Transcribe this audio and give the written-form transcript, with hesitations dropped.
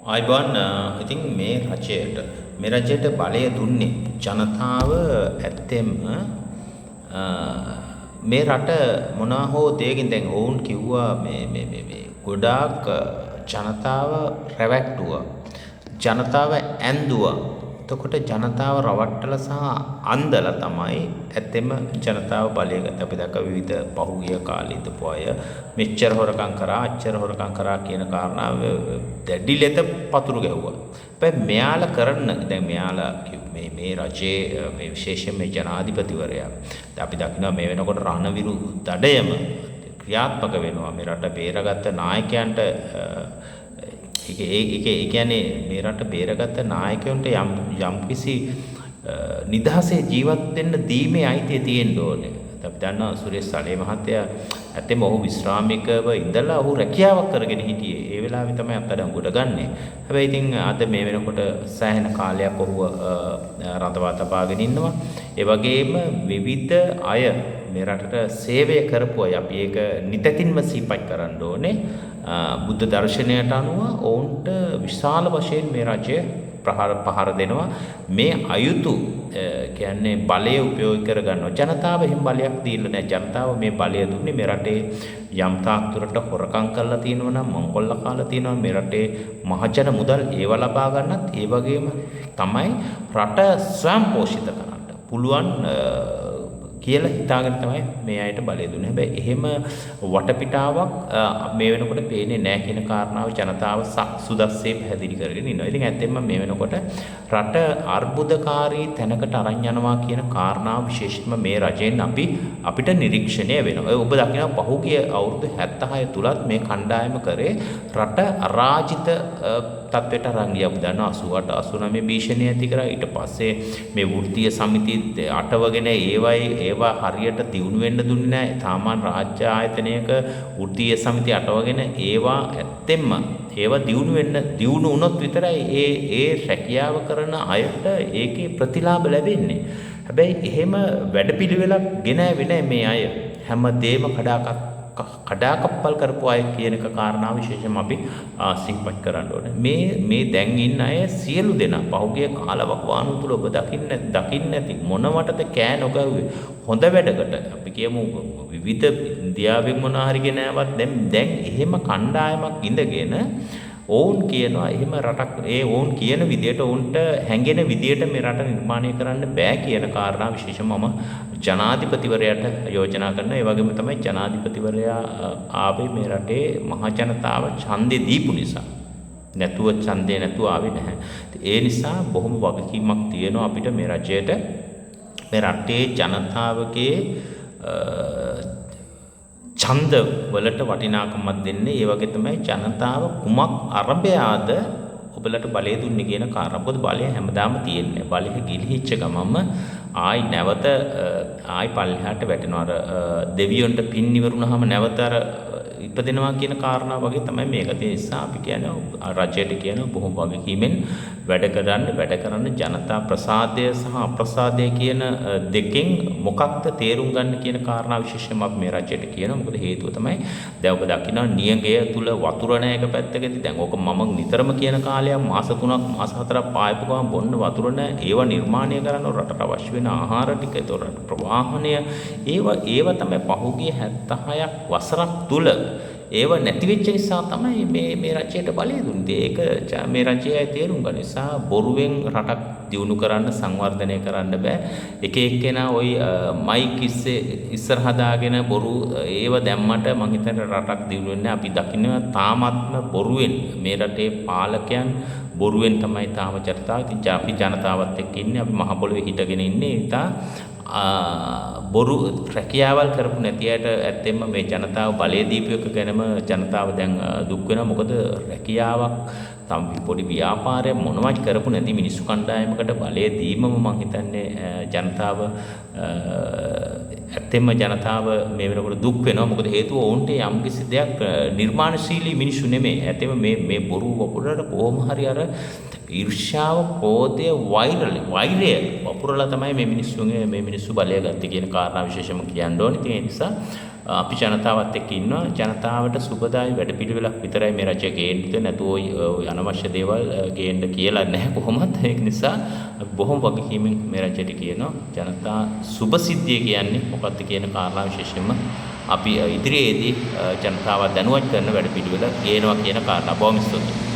අයිබෝන් ඉතින් මේ රජයට බලය දුන්නේ ජනතාව ඇත්තෙම මේ රට මොනවා හෝ දෙයකින් දැන් ඔවුන් කිව්වා මේ ගොඩාක් ජනතාව රැවැට්ටුවා ජනතාව ඇන්දුවා එතකොට ජනතාව රවට්ටලා සහ අන්දලා තමයි ඇත්තෙම ජනතාව බලය ගත්ත අපි දැක්ක විවිධ පහුගිය කාලේ ඉඳපු අය මෙච්චර හොරකම් කරා අච්චර හොරකම් කරා කියන කාරණාව දැඩි ලෙස පතුරු ගැහුවා. හැබැයි මෙයාලා කරන්න දැන් මෙයාලා මේ රජයේ මේ විශේෂයෙන් මේ ජනාධිපතිවරයා දැන් අපි දකිනවා මේ වෙනකොට රණවිරු දඩයම ක්‍රියාත්මක වෙනවා මේ රට බේරගත්ත නායකයන්ට ඒ කියන්නේ මේ රට බේරගත්ත නායකයන්ට යම් කිසි නිදහසේ ජීවත් වෙන්න දීමේ අයිතිය තියෙන්න ඕනේ. අපි දන්නවා සුරේෂ් සලේ මහත්තයා ඇත්තම ඔහු විශ්‍රාමිකව ඉඳලා ඔහු රැකියාවක් කරගෙන හිටියේ. ඒ වෙලාවේ තමයි අත්අඩංගුවට ගන්නෙ. හැබැයි ඉතින් අද මේ වෙනකොට සෑහෙන කාලයක් ඔහුව රඳවා තබාගෙන ඉන්නවා. ඒ වගේම විවිධ අය මේ රටට සේවය කරපු අය අපි ඒක නිතැතින්ම සිහිපත් කරන්න ඕනේ. බුද්ධ දර්ශනයට අනුව ඔවුන්ට විශාල වශයෙන් මේ රජය පහර දෙනවා මේ අයුතු කියන්නේ බලය උපයෝගී කරගන්නවා ජනතාව එහෙම බලයක් දීලා නැහැ ජනතාව මේ බලය දුන්නේ මේ රටේ යම් තාක් දුරට හොරකම් කරලා තියෙනවා නම් මංකොල්ල කාලා තියෙනවා මේ රටේ මහජන මුදල් ඒව ලබා ගන්නත් ඒ වගේම තමයි රට ස්වයං පෝෂිත කරන්න පුළුවන් කියලා හිතාගෙන තමයි මේ අයට බලය දුන්නේ. හැබැයි එහෙම වටපිටාවක් මේ වෙනකොට පේන්නේ නැහැ කියන කාරණාව ජනතාව සුදස්සේ පැහැදිලි කරගෙන ඉන්නවා. ඉතින් ඇත්තෙන්ම මේ වෙනකොට රට අර්බුදකාරී තැනකට අරන් යනවා කියන කාරණාව විශේෂයෙන්ම මේ රජයෙන් අපිට නිරීක්ෂණය වෙනවා. ඔබ දකිනවා පහුගිය අවුරුදු 76 තුලත් මේ කණ්ඩායම කරේ රට අරාජිත තත්ත්වයට අරන් ගියා. අපි දන්නවා 88 89 භීෂණය ඇති කරා. ඊට පස්සේ මේ වෘත්තීය සමිති අටවගෙන ඒවා හරියට දියුණු වෙන්න දුන්නේ නැහැ. සාමාන්‍ය රාජ්‍ය ආයතනයක වෘත්තීය සමිති අටවගෙන ඒවා ඇත්තෙන්ම ඒවා දියුණු වුණොත් විතරයි ඒ රැකියාව කරන අයට ඒකේ ප්‍රතිලාභ ලැබෙන්නේ. හැබැයි එහෙම වැඩපිළිවෙලක් ගෙනාවේ නැහැ මේ අය. හැමදේම කඩාකප්පල් කරපු අය කියන එක කාරණා විශේෂයෙන්ම අපි සිහිපත් කරන්න ඕනේ. මේ දැන් ඉන්න අය සියලු දෙනා පහුගිය කාලවකවානුව තුළ ඔබ දකින්න නැති මොනවටද කෑ නොගැහුවේ හොඳ වැඩකට අපි කියමු විවිධ ඉන්දියාවෙන් මොනවා හරි ගෙනාවත් දැන් එහෙම කණ්ඩායමක් ඉඳගෙන ඔවුන් කියනවා එහෙම රටක් ඔවුන් කියන විදියට ඔවුන්ට හැඟෙන විදියට මේ රට නිර්මාණය කරන්න බෑ කියන කාරණා විශේෂයෙන්ම මම ජනාධිපතිවරයාට යෝජනා කරනවා. ඒ වගේම තමයි ජනාධිපතිවරයා ආවේ මේ රටේ මහ ජනතාව ඡන්දේ දීපු නිසා. ඡන්දේ නැතුව ආවේ නැහැ. ඒ නිසා බොහොම වගකීමක් තියෙනවා අපිට මේ රජයට මේ රටේ ජනතාවගේ ඡන්ද වලට වටිනාකමක් දෙන්නේ. ඒ වගේ තමයි ජනතාව කුමක් අරබයාද ඔබලට බලය දුන්නේ කියන කාරණා. මොකද බලය හැමදාම තියෙන්නේ. බලය ගිලිහිච්ච ගමන්ම ආයි නැවත ආයි පල්ලෙහාට වැටෙනවා. අර දෙවියන්ට පින් ඉවරුනහම නැවත අර ඉපදෙනවා කියන කාරණා වගේ තමයි මේක. ඒ නිසා අපි කියන්නේ රජයට කියන බොහොම වගකීමෙන් වැඩ කරන්න ජනතා ප්‍රසාදය සහ අප්‍රසාදය කියන දෙකෙන් මොකක්ද තේරුම් ගන්න කියන කාරණා විශේෂයෙන්ම අපි මේ රජයට කියනවා. මොකද හේතුව තමයි දැන් ඔබ දකිනවා නියඟය තුල වතුර නැහැ එක පැත්තකදී. දැන් ඕක මම නිතරම කියන කාලයක් මාස 3ක් මාස 4ක් පායපු ගමන් බොන්න වතුර නැහැ. ඒව නිර්මාණය කරන්න රටට අවශ්‍ය වෙන ආහාර ටික ඒතොරට ප්‍රවාහනය ඒව තමයි පහුගිය 76ක් වසරක් තුල ඒව නැති වෙච්ච නිසා තමයි මේ රජයට බලය දුන්නේ. ඒක මේ රජයයි තේරුම් ගන්න නිසා බොරුවෙන් රටක් දියුණු කරන්න සංවර්ධනය කරන්න බෑ. එක එක්කෙනා ওই මයික් ඉස්සරහ දාගෙන බොරු ඒව දැම්මට මං හිතන්නේ රටක් දියුණු වෙන්නේ. අපි දකින්නවා තාමත්ම බොරුවෙන් මේ රටේ පාලකයන් බොරුවෙන් තමයි තාම ජනතාව. ඉතින් අපි ජනතාවත් එක්ක ඉන්නේ. අපි මහ පොළොවේ හිටගෙන ඉන්නේ. බොරු රැකියාවල් කරපු නැති අයට ඇත්තෙන්ම මේ ජනතාව බලය දීපු එක ගැනම ජනතාව දැන් දුක් වෙනවා. මොකද රැකියාවක් තම පොඩි ව්‍යාපාරයක් මොනවත් කරපු නැති මිනිස්සු කණ්ඩායමකට බලය දීමම මම හිතන්නේ ජනතාව ඇත්තෙන්ම ජනතාව මේ වෙනකොට දුක් වෙනවා. මොකද හේතුව ඔවුන්ට යම් කිසි දෙයක් නිර්මාණශීලී මිනිස්සු නෙමෙයි. ඇත්තෙන්ම මේ බොරු වපුරට කොහොම හරි අර ඊර්ෂ්‍යාව, ක්‍රෝධය, වෛරය වපුරලා තමයි මේ මිනිස්සු බලය ගත්තේ කියන කාරණා විශේෂම කියන්න ඕනේ. ඉතින් ඒ නිසා අපි ජනතාවත් එක්ක ඉන්නවා. ජනතාවට සුබදායි වැඩපිළිවෙලක් විතරයි මේ රජය ගේන්න දෙන්නේ. නැතුව ওই අනවශ්‍ය දේවල් ගේන්න කියලා නැහැ කොහොමත්. ඒක නිසා අපි බොහොම වගකීමෙන් මේ රජයට කියනවා ජනතා සුබසිද්ධිය කියන්නේ මොකක්ද කියන කාරණා විශේෂයෙන්ම අපි ඉදිරියේදී ජනතාව දැනුවත් කරන වැඩපිළිවෙල ගේනවා කියන කාරණා බොහොම ස්තුතියි.